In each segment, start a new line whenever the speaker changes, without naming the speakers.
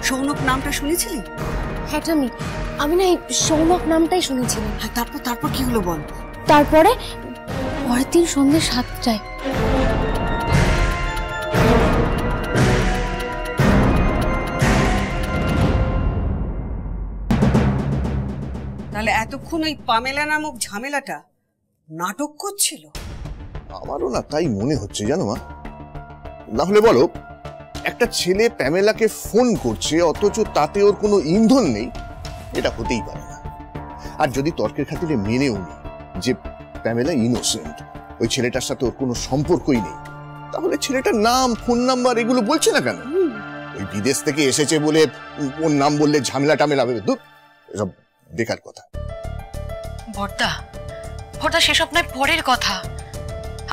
সৌনক নামটা শুনেছিলি?
হ্যাঁ ঠাম্মি, আমি না এই সৌনক নামটাই শুনেছিলাম।
হ্যাঁ, তারপর কি হলো বল?
তারপরে পরের দিন সন্ধ্যে 7টায়
তাহলে এতক্ষণ ওই পামেলা নামক ঝামেলাটা নাটক করছিল?
আমারও না তাই মনে হচ্ছে, জানো মা। না হলে বলো, একটা ছেলে প্যামেলাকে ফোন করছে অথচ তাতে ওর কোনো ইন্ধন নেই, এটা হতেই পারে না। আর যদি তর্কের খাতিরে মেনেও নি যে প্যামেলা ইনোসেন্ট, ওই ছেলেটার সাথে ওর কোনো সম্পর্কই নেই, তাহলে ছেলেটার নাম, ফোন নাম্বার এগুলো বলছে না কেন? ওই বিদেশ থেকে এসেছে বলে ওর নাম বললে ঝামেলা টামেলা হবে? এসব বেকার কথা।
বড়দা, সেসব নয়, পরের কথা।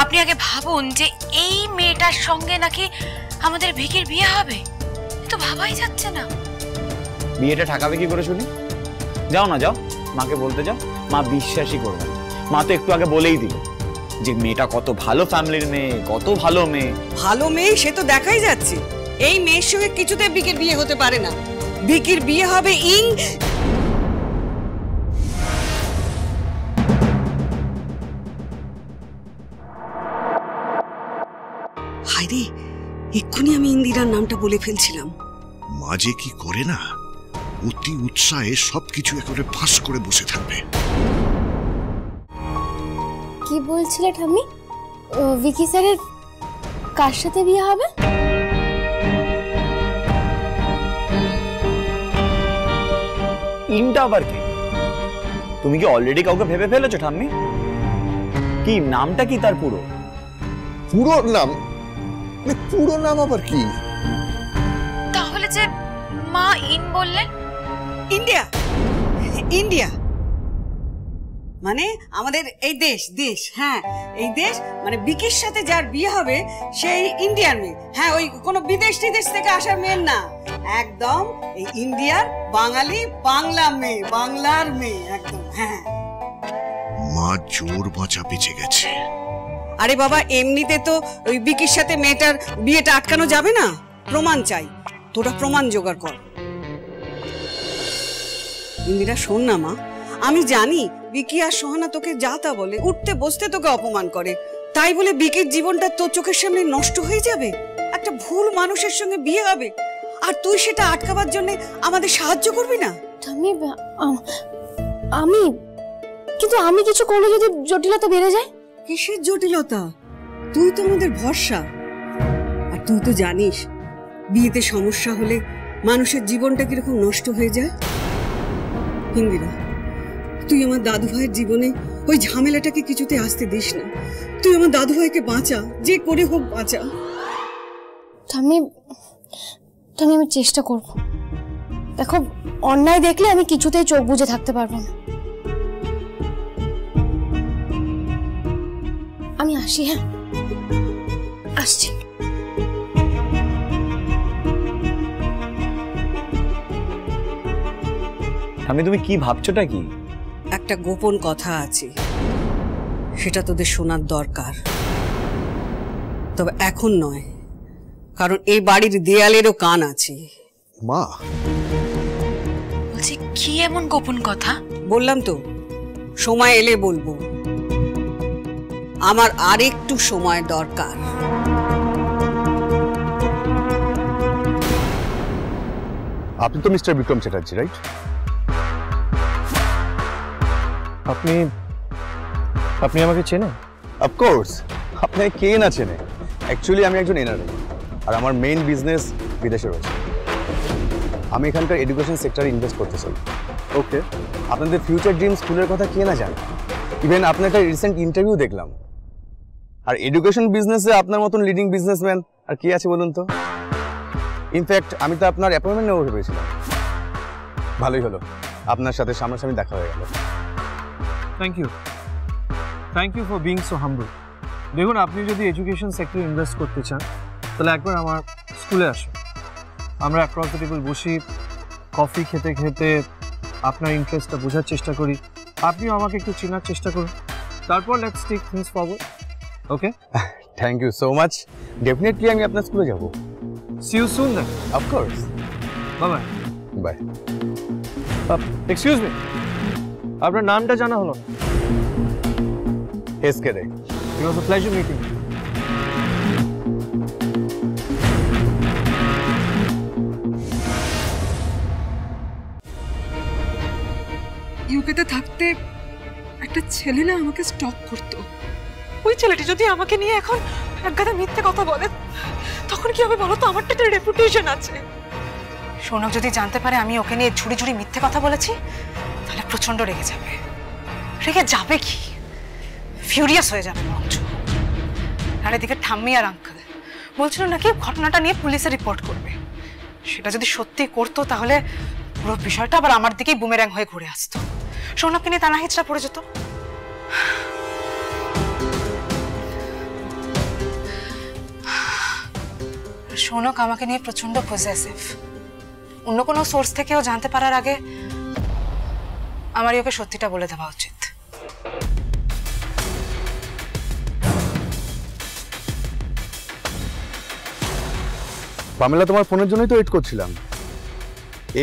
আপনি আগে ভাবুন যে এই মেয়েটার সঙ্গে নাকি আমাদের ভিকির বিয়ে হবে। তো ভাবাই যাচ্ছে না।
বিয়েটা ঠেকাবে কি করে শুনি? যাও না, যাও মাকে বলতে যাও। মা বিশ্বাসই করবে। মা তো একটু আগে বলেই দিল যে মেয়েটা কত ভালো ফ্যামিলির মেয়ে, কত ভালো মেয়ে।
ভালো মেয়ে সে তো দেখাই যাচ্ছে। এই মেয়ের সঙ্গে কিছুতে ভিকির বিয়ে হতে পারে না। ভিকির বিয়ে হবে হায়রে, এক্ষুনি আমি ইন্দিরার নামটা বলে ফেলছিলাম।
মাঝে কি করে না, অতি উৎসাহে সবকিছু একেবারে ফাঁস করে বসে থাকবে।
কি বলছিলে ঠাম্মি? ভিকি স্যারের কার সাথে বিয়ে হবে?
ইনটা আবার কি? তুমি কি অলরেডি কাউকে ভেবে ফেলেছো ঠাম্মি? কি নামটা কি তার পুরো?
পুরো নাম? পুরো নাম আবার কি?
তাহলে যে মা ইন বললেন?
ইন্ডিয়া মানে আমাদের এই দেশ। হ্যাঁ, এই দেশ মানে ভিকির সাথে যার বিয়ে হবে সেই ইন্ডিয়ার মেয়ে। হ্যাঁ, ওই কোনো বিদেশ থেকে আসা মেয়ের না, একদম এই ইন্ডিয়ার বাঙালি, বাংলার মেয়ে একদম। হ্যাঁ,
মা জোর বাঁচা বেঁচে গেছে।
আরে বাবা, এমনিতে তো ওই ভিকির সাথে মেয়েটার বিয়েটা আটকানো যাবে না, প্রমাণ চাই। তোরা প্রমাণ জোগাড় কর। ইন্দিরা শোন না মা, আমি জানি ভিকি আর সোহানা তোকে যা তা বলে, উঠতে বসতে তোকে অপমান করে, তাই বলে ভিকির জীবনটা তোর চোখের সামনে নষ্ট হয়ে যাবে? একটা ভুল মানুষের সঙ্গে বিয়ে হবে আর তুই সেটা আটকাবার জন্য আমাদের সাহায্য করবি না?
আমি কিছু করলে যদি জটিলতা বেড়ে যায়?
কিসের জটিলতা? তুই তো আমাদের ভরসা। আর তুই তো জানিস বিয়েতে সমস্যা হলে মানুষের জীবনটা কিরকম নষ্ট হয়ে যায়। ইন্দিরা, তুই আমার দাদু ভাইয়ের জীবনে ওই ঝামেলাটাকে কিছুতে আসতে দিস না। তুই আমার দাদু ভাইকে বাঁচা, যে করে হোক বাঁচা।
আমি চেষ্টা করব। দেখো, অন্যায় দেখলে আমি কিছুতেই চোখ বুজে থাকতে পারবো না। আমি আসি। হ্যাঁ, আসছি।
তুমি কি ভাবছোটা কি?
একটা গোপন কথা আছে, সেটা তোদের শোনার দরকার। তবে এখন নয়, কারণ এই বাড়ির দেয়ালেরও কান আছে।
মা
বলছি, কি এমন গোপন কথা?
বললাম তো, সময় এলে বলবো। আমার আরেকটু সময় দরকার।
আপনি তো মিস্টার বিক্রম চ্যাটার্জি, রাইট? আপনি আমাকে চেনেন? অফকোর্স, আপনাকে কে না চেনে। অ্যাকচুয়ালি আমি একজন এনআরআই, আর আমার মেইন বিজনেস বিদেশে রয়েছে। আমি এখানকার এডুকেশন সেক্টরে ইনভেস্ট করতে চাই। ওকে, আপনাদের ফিউচার ড্রিম স্কুলের কথা কে না জানে। ইভেন আপনার একটা রিসেন্ট ইন্টারভিউ দেখলাম। আর এডুকেশন বিজনেসে আপনার মতন লিডিং বিজনেসম্যান আর কি আছে বলুন তো? ইনফ্যাক্ট আমি তো আপনার অ্যাপয়েন্টমেন্ট নেওয়া ভেবেছিলাম। ভালোই হলো, আপনার সাথে সামনাসামনি দেখা হয়ে গেল।
Thank you for being so humble. দেখুন, আপনি যদি এডুকেশন সেক্টরে ইনভেস্ট করতে চান তাহলে একবার আমার স্কুলে আসুন। আমরা অ্যাক্রস দ্য টেবল বসি, কফি খেতে খেতে আপনার ইন্টারেস্টটা বোঝার চেষ্টা করি, আপনিও আমাকে একটু চেনার চেষ্টা করুন। তারপর let's take things forward. Okay,
thank you so much. Definitely আমি আপনার স্কুলে যাব।
See you soon then.
Of course.
Bye
bye.
Excuse me, আপনার নামটা জানা হলো না।
SK Ray.
It was a pleasure meeting.
ইউকেতে থাকতে একটা ছেলে না আমাকে স্টক করতো। ওই ছেলেটি যদি আমাকে নিয়ে এখন একগাদা মিথ্যে কথা বলে তখন কি হবে বলো তো? আমার তো একটা রেপুটেশন আছে।
সৌনক যদি জানতে পারে আমি ওকে নিয়ে ঝুড়ি ঝুড়ি মিথ্যে কথা বলেছি তাহলে প্রচন্ড রেগে যাবে। রেগে যাবে কি, ফিউরিয়াস হয়ে যাবে মঞ্চ। আর এদিকে ঠাম্মি আর আঙ্কেল বলছিল নাকি ঘটনাটা নিয়ে পুলিশে রিপোর্ট করবে। সেটা যদি সত্যি করতো তাহলে পুরো বিষয়টা আবার আমার দিকেই বুমেরাং হয়ে ঘুরে আসতো। সৌনককে নিয়ে টানা হিচড়া পড়ে যেত। সৌনক আমাকে নিয়ে প্রচন্ড পজেসিভ। অন্য কোনো সোর্স থেকেও জানতে পারার আগে আমারই ওকে সত্যিটা বলে দেওয়া উচিত।
পামেলা, তোমার ফোনের জন্যই তো ওয়েট করছিলাম।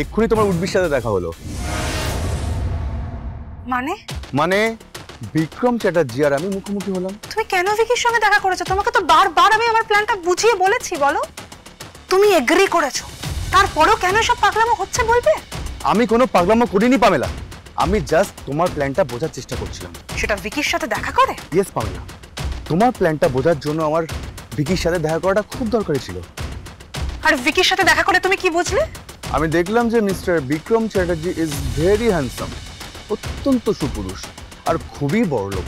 এক্ষুনি তোমার উর্বির সাথে দেখা হলো।
মানে
বিক্রম চ্যাটার্জি আর আমি মুখোমুখি হলাম।
তুমি কেন ভিকির সঙ্গে দেখা করেছো? তোমাকে তো বারবার আমি আমার প্ল্যানটা বুঝিয়ে বলেছি, বলো। তুমি এগ্রি করেছো, তারপরেও কেন সব পাগলামো হচ্ছে বলবে?
আমি কোনো পাগলামো করিনি পামেলা, আমি জাস্ট তোমার প্ল্যানটা বোঝার চেষ্টা করছিলাম।
সেটা ভিকির সাথে দেখা করে?
ইয়েস পামেলা, তোমার প্ল্যানটা বোঝার জন্য আমার ভিকির সাথে দেখা করাটা খুব দরকারি ছিল।
আর ভিকির সাথে দেখা করে তুমি কি বুঝলে?
আমি দেখলাম যে mister Vikram Chatterjee is very handsome, অত্যন্ত সুপুরুষ আর খুবই বড় লোক।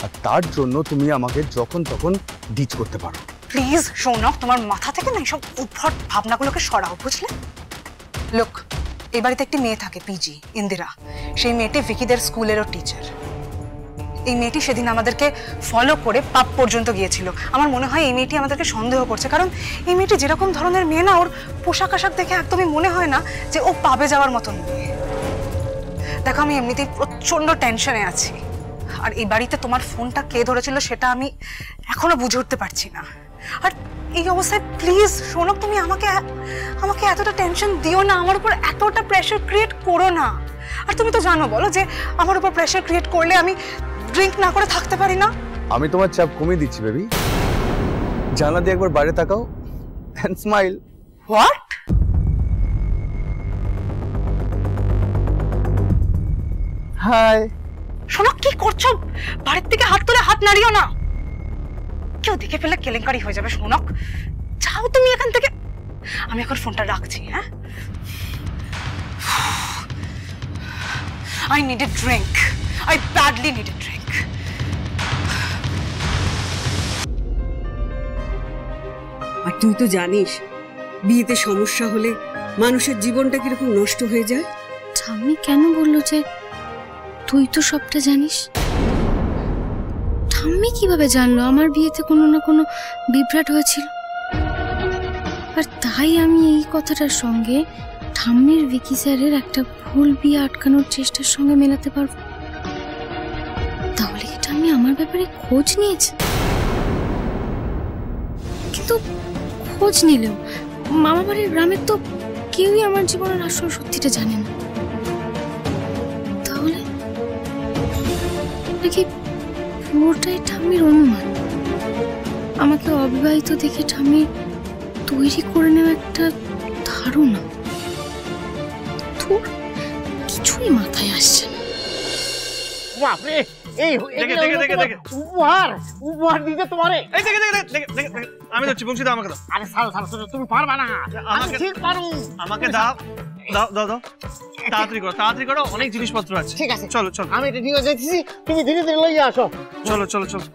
আর তার জন্য তুমি আমাকে যখন তখন ডিচ করতে পারো।
প্লিজ সৌনক, তোমার মাথা থেকে না এইসব উদ্ভট ভাবনাগুলোকে সরাও, বুঝলে? লোক, এই বাড়িতে একটি মেয়ে থাকে, পিজি, ইন্দিরা। সেই মেয়েটি ভিকিদের স্কুলেরও টিচার। এই মেয়েটি সেদিন আমাদেরকে ফলো করে পাব পর্যন্ত গিয়েছিল। আমার মনে হয় এই মেয়েটি আমাদেরকে সন্দেহ করছে, কারণ এই মেয়েটি যেরকম ধরনের মেয়ে না, ওর পোশাক আশাক দেখে একদমই মনে হয় না যে ও পাবে যাওয়ার মতন মেয়ে। দেখো, আমি এমনিতেই প্রচন্ড টেনশনে আছি, আর এই বাড়িতে তোমার ফোনটা কে ধরেছিল সেটা আমি এখনো বুঝে উঠতে পারছি না। আর এই অবস্থায় প্লিজ শোনো, তুমি আমাকে এতটা টেনশন দিও না, আমার উপর এতটা প্রেশার ক্রিয়েট করো না। আর তুমি তো জানো, বলো, যে আমার উপর প্রেশার ক্রিয়েট করলে আমি ড্রিঙ্ক না করে থাকতে পারি না।
আমি তোমার চাপ কমিয়ে দিচ্ছি বেবি। জানলা দিয়ে একবার বাইরে তাকাও এন্ড স্মাইল।
হোয়াট?
হাই।
শোনো, কি করছো? বাড়ির থেকে হাত তুলে হাত নাড়িও না, কেউ দেখে ফেলে কেলেঙ্কারি হয়ে যাবে। শোনক, যাও তুমি এখান থেকে। আমি এখন ফোনটা রাখছি। হ্যাঁ, I need a drink. I badly need a drink.
আর তুই তো জানিস বিয়েতে সমস্যা হলে মানুষের জীবনটা কিরকম নষ্ট হয়ে যায়।
ঠাম্মি কেন বললো যে তুই তো সবটা জানিস? ঠাম্মি কিভাবে জানলো আমার বিয়েতে কোনো না কোনো বিভ্রাট হয়েছিল? আর তাই আমি এই কথাটার সঙ্গে ঠাম্মির ভিকি স্যারের একটা ভুল বিয়ে আটকানোর চেষ্টার সঙ্গে মেলাতে পারবো। তাহলে কি ঠাম্মি আমার ব্যাপারে খোঁজ নিয়েছে? কিন্তু খোঁজ নিলেও মামা বাড়ির গ্রামের তো কেউই আমার জীবনের আসল সত্যিটা জানে না। তাহলে নাকি পুরোটাই ঠাম্মির অনুমান? আমাকে অবিবাহিত দেখে ঠাম্মি তৈরি করে নেওয়া একটা ধারণা। তোর কিছুই মাথায় আসছে না।
বাপরে, এই উপহার দিতে তোমারে।
আমি যাচ্ছি, বংশী দাও আমাকে দাও।
আরে সাল তুমি পারবা না। আমি ঠিক পারবো।
আমাকে দাও দাও দাও দাও, তাড়াতাড়ি করো, অনেক জিনিসপত্র আছে।
ঠিক আছে,
চলো চলো,
আমি এটা নিয়ে যাচ্ছি, তুমি ধীরে ধীরে লইয়া আসো।
চলো চলো চলো।